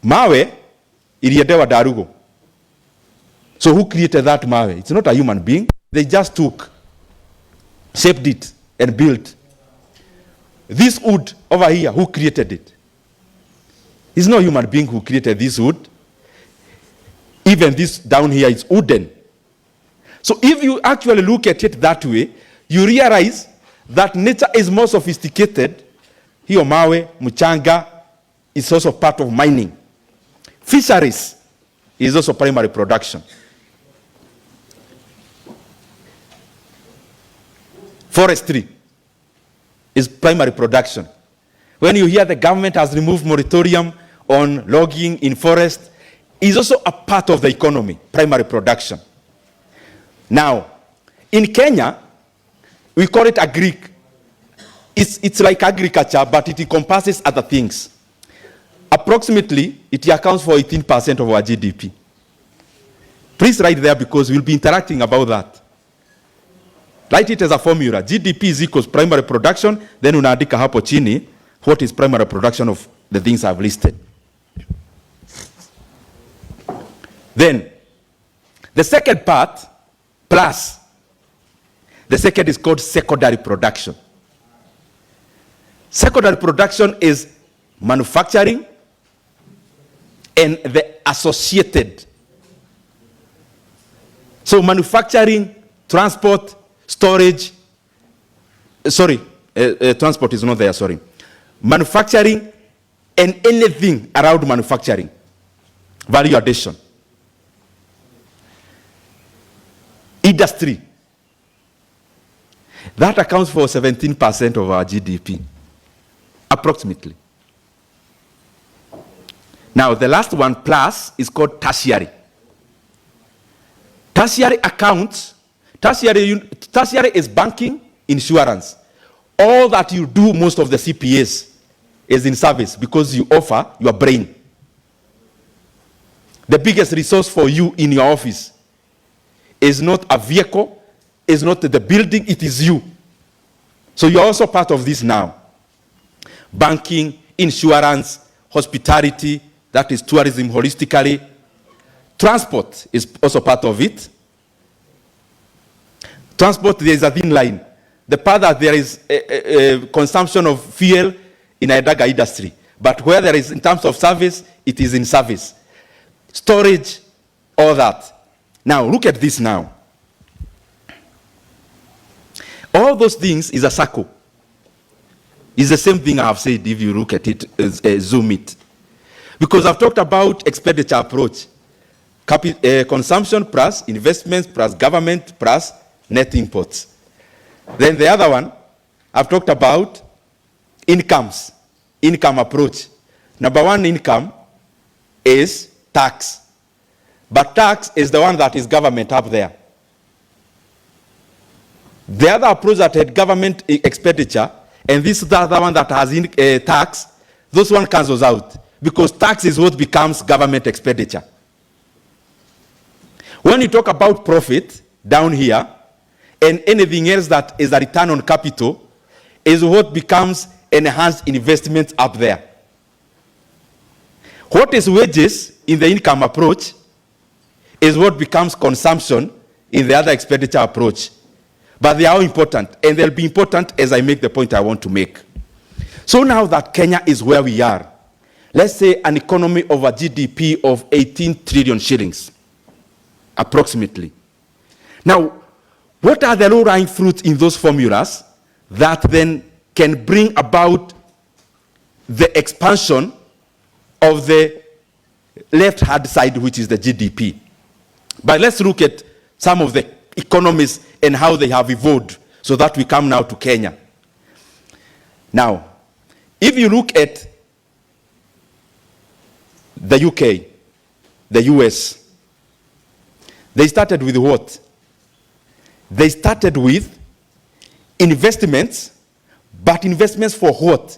Mawe iliendewa Darugo. So who created that mawe? It's not a human being. They just took, shaped it, and built. This wood over here, who created it? It's no human being who created this wood. Even this down here is wooden. So if you actually look at it that way, you realize that nature is more sophisticated. Hiyo mawe, mchanga, is also part of mining. Fisheries is also primary production. Forestry is primary production. When you hear the government has removed moratorium on logging in forest, is also a part of the economy, primary production. Now, in Kenya, we call it agric. It's like agriculture, but it encompasses other things. Approximately, it accounts for 18% of our GDP. Please write there because we'll be interacting about that. Write it as a formula. GDP is equals primary production, then unaandika hapo chini what is primary production of the things I've listed. Then, the second part, plus. The second is called secondary production. Secondary production is manufacturing and the associated. So manufacturing, transport, storage, transport is not there, sorry. Manufacturing and anything around manufacturing. Value addition. Industry. That accounts for 17% of our GDP, approximately. Now, the last one, plus, is called tertiary. Tertiary accounts, tertiary is banking, insurance. All that you do, most of the CPAs, is in service because you offer your brain. The biggest resource for you in your office is not a vehicle, is not the building, it is you. So you're also part of this now. Banking, insurance, hospitality, that is tourism holistically. Transport is also part of it. Transport, there is a thin line. The part that there is a consumption of fuel in a daga industry. But where there is in terms of service, it is in service. Storage, all that. Now, look at this now. All those things is a circle. It's the same thing I have said if you look at it, zoom it. Because I've talked about expenditure approach. Consumption plus investments plus government plus net imports. Then the other one, I've talked about incomes, income approach. Number one income is tax. But tax is the one that is government up there. The other approach that had government expenditure, and this is the other one that has tax, those one cancels out. Because tax is what becomes government expenditure. When you talk about profit down here, and anything else that is a return on capital, is what becomes enhanced investment up there. What is wages in the income approach is what becomes consumption in the other expenditure approach. But they are all important, and they'll be important as I make the point I want to make. So now that Kenya is where we are, let's say an economy of a GDP of 18 trillion shillings, approximately. Now, what are the low-lying fruits in those formulas that then can bring about the expansion of the left-hand side, which is the GDP? But let's look at some of the economies and how they have evolved so that we come now to Kenya. Now, if you look at the UK, the US, they started with what? They started with investments, but investments for what?